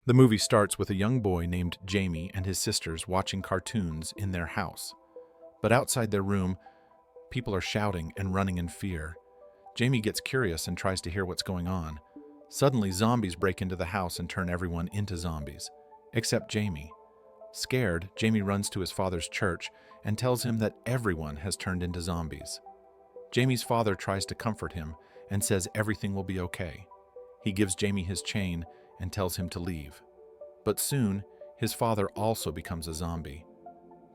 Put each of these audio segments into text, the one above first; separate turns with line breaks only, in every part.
The movie starts with a young boy named Jamie and his sisters watching cartoons in their house. But outside their room, people are shouting and running in fear. Jamie gets curious and tries to hear what's going on. Suddenly, zombies break into the house and turn everyone into zombies, except Jamie. Scared, Jamie runs to his father's church and tells him that everyone has turned into zombies. Jamie's father tries to comfort him and says everything will be okay. He gives Jamie his chain and tells him to leave. But soon, his father also becomes a zombie.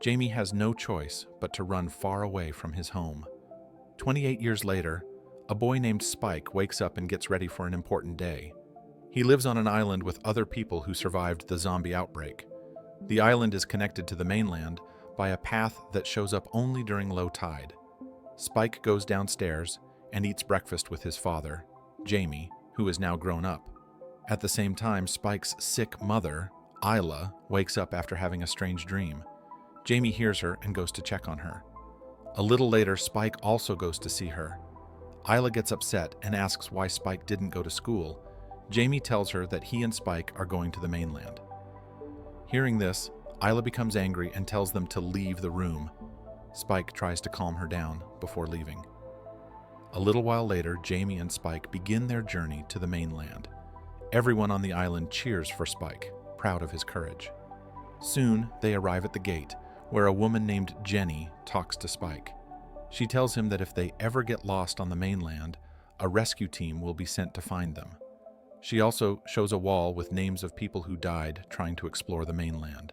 Jamie has no choice but to run far away from his home. 28 years later, a boy named Spike wakes up and gets ready for an important day. He lives on an island with other people who survived the zombie outbreak. The island is connected to the mainland by a path that shows up only during low tide. Spike goes downstairs and eats breakfast with his father, Jamie, who is now grown up. At the same time, Spike's sick mother, Isla, wakes up after having a strange dream. Jamie hears her and goes to check on her. A little later, Spike also goes to see her. Isla gets upset and asks why Spike didn't go to school. Jamie tells her that he and Spike are going to the mainland. Hearing this, Isla becomes angry and tells them to leave the room. Spike tries to calm her down before leaving. A little while later, Jamie and Spike begin their journey to the mainland. Everyone on the island cheers for Spike, proud of his courage. Soon, they arrive at the gate, where a woman named Jenny talks to Spike. She tells him that if they ever get lost on the mainland, a rescue team will be sent to find them. She also shows a wall with names of people who died trying to explore the mainland.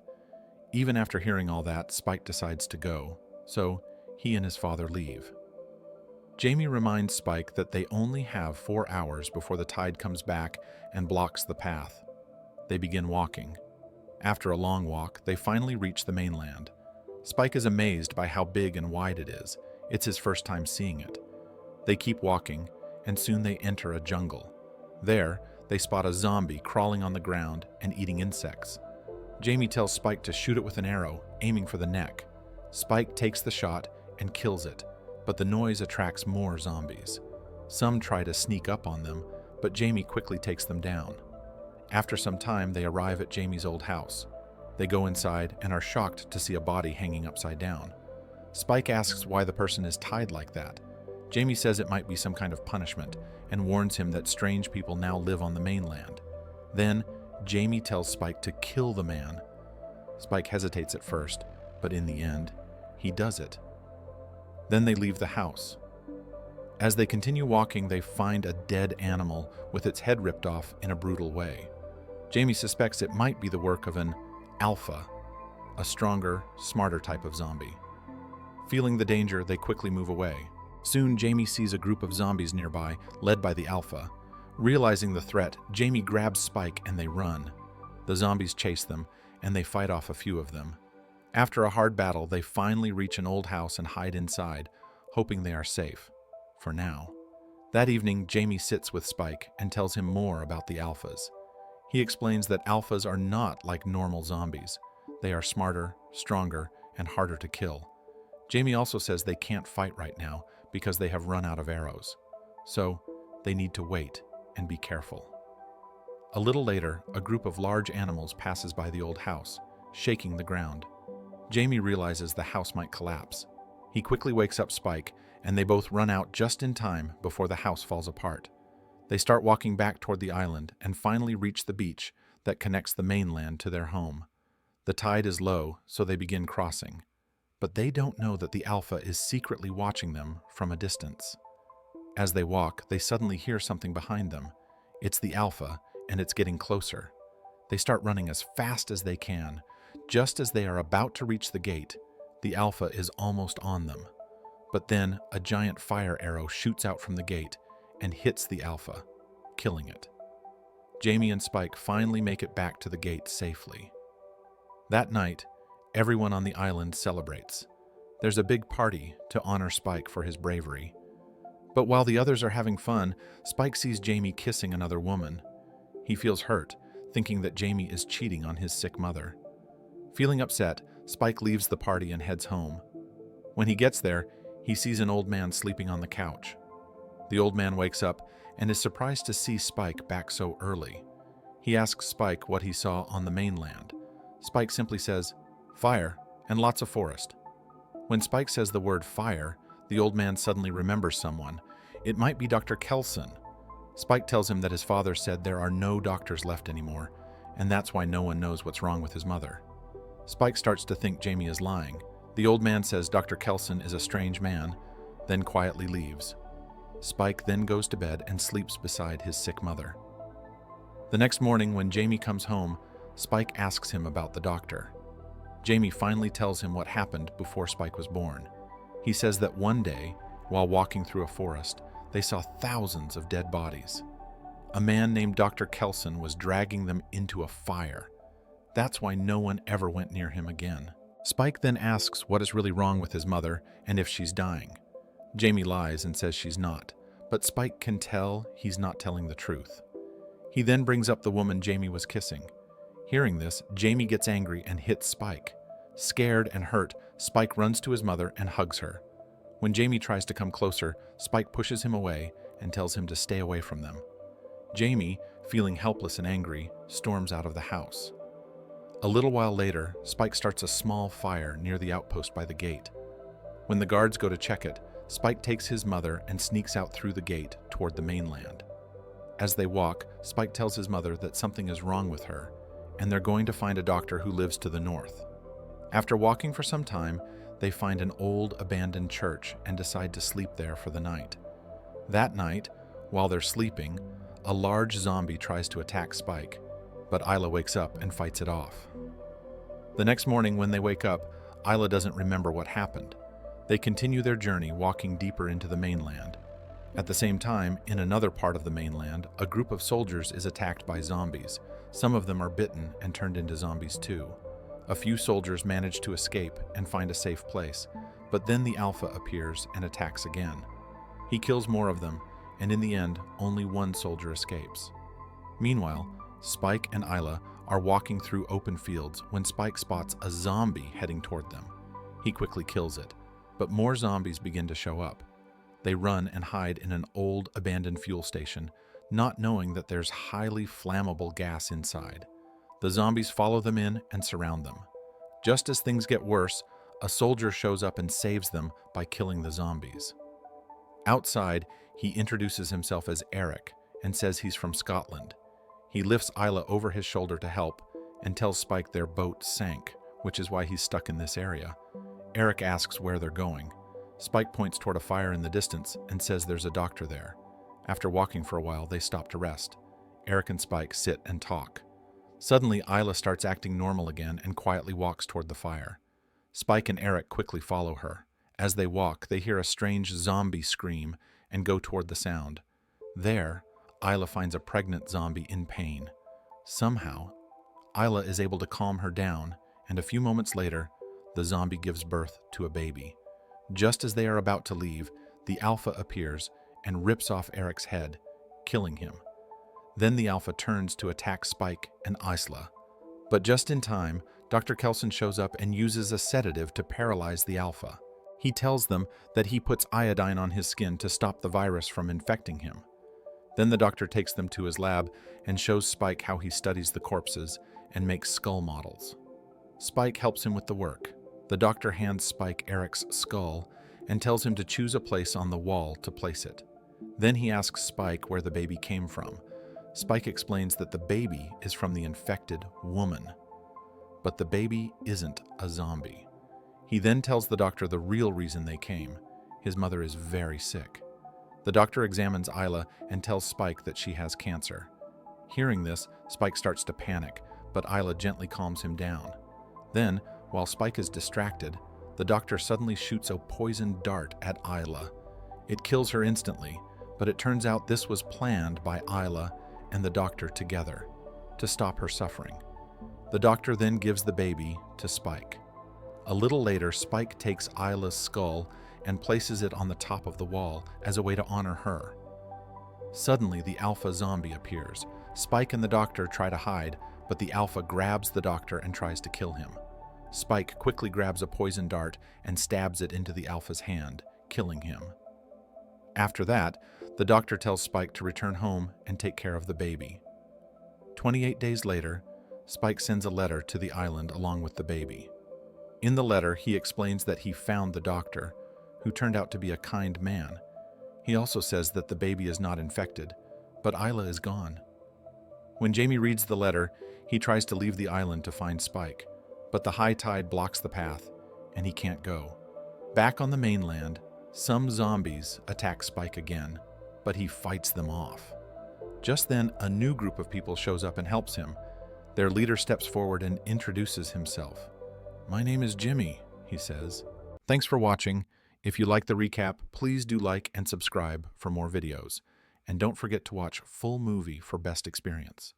Even after hearing all that, Spike decides to go, so he and his father leave. Jamie reminds Spike that they only have 4 hours before the tide comes back and blocks the path. They begin walking. After a long walk, they finally reach the mainland. Spike is amazed by how big and wide it is. It's his first time seeing it. They keep walking, and soon they enter a jungle. There, they spot a zombie crawling on the ground and eating insects. Jamie tells Spike to shoot it with an arrow, aiming for the neck. Spike takes the shot and kills it, but the noise attracts more zombies. Some try to sneak up on them, but Jamie quickly takes them down. After some time, they arrive at Jamie's old house. They go inside and are shocked to see a body hanging upside down. Spike asks why the person is tied like that. Jamie says it might be some kind of punishment and warns him that strange people now live on the mainland. Then, Jamie tells Spike to kill the man. Spike hesitates at first, but in the end, he does it. Then they leave the house. As they continue walking, they find a dead animal with its head ripped off in a brutal way. Jamie suspects it might be the work of an alpha, a stronger, smarter type of zombie. Feeling the danger, they quickly move away. Soon, Jamie sees a group of zombies nearby, led by the alpha. Realizing the threat, Jamie grabs Spike and they run. The zombies chase them, and they fight off a few of them. After a hard battle, they finally reach an old house and hide inside, hoping they are safe. For now. That evening, Jamie sits with Spike and tells him more about the alphas. He explains that alphas are not like normal zombies. They are smarter, stronger, and harder to kill. Jamie also says they can't fight right now because they have run out of arrows. So, they need to wait and be careful. A little later, a group of large animals passes by the old house, shaking the ground. Jamie realizes the house might collapse. He quickly wakes up Spike, and they both run out just in time before the house falls apart. They start walking back toward the island and finally reach the beach that connects the mainland to their home. The tide is low, so they begin crossing. But they don't know that the alpha is secretly watching them from a distance. As they walk, they suddenly hear something behind them. It's the alpha, and it's getting closer. They start running as fast as they can. Just as they are about to reach the gate, the alpha is almost on them. But then a giant fire arrow shoots out from the gate and hits the alpha, killing it. Jamie and Spike finally make it back to the gate safely. That night, everyone on the island celebrates. There's a big party to honor Spike for his bravery. But while the others are having fun, Spike sees Jamie kissing another woman. He feels hurt, thinking that Jamie is cheating on his sick mother. Feeling upset, Spike leaves the party and heads home. When he gets there, he sees an old man sleeping on the couch. The old man wakes up and is surprised to see Spike back so early. He asks Spike what he saw on the mainland. Spike simply says, "Fire and lots of forest." When Spike says the word fire, the old man suddenly remembers someone. It might be Dr. Kelson. Spike tells him that his father said there are no doctors left anymore, and that's why no one knows what's wrong with his mother. Spike starts to think Jamie is lying. The old man says Dr. Kelson is a strange man, then quietly leaves. Spike then goes to bed and sleeps beside his sick mother. The next morning, when Jamie comes home, Spike asks him about the doctor. Jamie finally tells him what happened before Spike was born. He says that one day, while walking through a forest, they saw thousands of dead bodies. A man named Dr. Kelson was dragging them into a fire. That's why no one ever went near him again. Spike then asks what is really wrong with his mother and if she's dying. Jamie lies and says she's not, but Spike can tell he's not telling the truth. He then brings up the woman Jamie was kissing. Hearing this, Jamie gets angry and hits Spike. Scared and hurt, Spike runs to his mother and hugs her. When Jamie tries to come closer, Spike pushes him away and tells him to stay away from them. Jamie, feeling helpless and angry, storms out of the house. A little while later, Spike starts a small fire near the outpost by the gate. When the guards go to check it, Spike takes his mother and sneaks out through the gate toward the mainland. As they walk, Spike tells his mother that something is wrong with her, and they're going to find a doctor who lives to the north. After walking for some time, they find an old abandoned church and decide to sleep there for the night. That night, while they're sleeping, a large zombie tries to attack Spike, but Isla wakes up and fights it off. The next morning when they wake up, Isla doesn't remember what happened. They continue their journey, walking deeper into the mainland. At the same time, in another part of the mainland, a group of soldiers is attacked by zombies. Some of them are bitten and turned into zombies too. A few soldiers manage to escape and find a safe place, but then the Alpha appears and attacks again. He kills more of them, and in the end, only one soldier escapes. Meanwhile, Spike and Isla are walking through open fields when Spike spots a zombie heading toward them. He quickly kills it, but more zombies begin to show up. They run and hide in an old abandoned fuel station, not knowing that there's highly flammable gas inside. The zombies follow them in and surround them. Just as things get worse, a soldier shows up and saves them by killing the zombies. Outside, he introduces himself as Eric and says he's from Scotland. He lifts Isla over his shoulder to help and tells Spike their boat sank, which is why he's stuck in this area. Eric asks where they're going. Spike points toward a fire in the distance and says there's a doctor there. After walking for a while, they stop to rest. Eric and Spike sit and talk. Suddenly, Isla starts acting normal again and quietly walks toward the fire. Spike and Eric quickly follow her. As they walk, they hear a strange zombie scream and go toward the sound. There, Isla finds a pregnant zombie in pain. Somehow, Isla is able to calm her down, and a few moments later, the zombie gives birth to a baby. Just as they are about to leave, the Alpha appears and rips off Eric's head, killing him. Then the Alpha turns to attack Spike and Isla. But just in time, Dr. Kelson shows up and uses a sedative to paralyze the Alpha. He tells them that he puts iodine on his skin to stop the virus from infecting him. Then the doctor takes them to his lab and shows Spike how he studies the corpses and makes skull models. Spike helps him with the work. The doctor hands Spike Eric's skull and tells him to choose a place on the wall to place it. Then he asks Spike where the baby came from. Spike explains that the baby is from the infected woman. But the baby isn't a zombie. He then tells the doctor the real reason they came. His mother is very sick. The doctor examines Isla and tells Spike that she has cancer. Hearing this, Spike starts to panic, but Isla gently calms him down. Then, while Spike is distracted, the doctor suddenly shoots a poisoned dart at Isla. It kills her instantly, but it turns out this was planned by Isla and the doctor together to stop her suffering. The doctor then gives the baby to Spike. A little later, Spike takes Isla's skull and places it on the top of the wall as a way to honor her. Suddenly, the Alpha zombie appears. Spike and the doctor try to hide, but the Alpha grabs the doctor and tries to kill him. Spike quickly grabs a poison dart and stabs it into the Alpha's hand, killing him. After that, the doctor tells Spike to return home and take care of the baby. 28 days later, Spike sends a letter to the island along with the baby. In the letter, he explains that he found the doctor, who turned out to be a kind man. He also says that the baby is not infected, but Isla is gone. When Jamie reads the letter, he tries to leave the island to find Spike, but the high tide blocks the path, and he can't go. Back on the mainland, some zombies attack Spike again, but he fights them off. Just then, a new group of people shows up and helps him. Their leader steps forward and introduces himself. "My name is Jimmy," he says. Thanks for watching. If you like the recap, please do like and subscribe for more videos. And don't forget to watch full movie for best experience.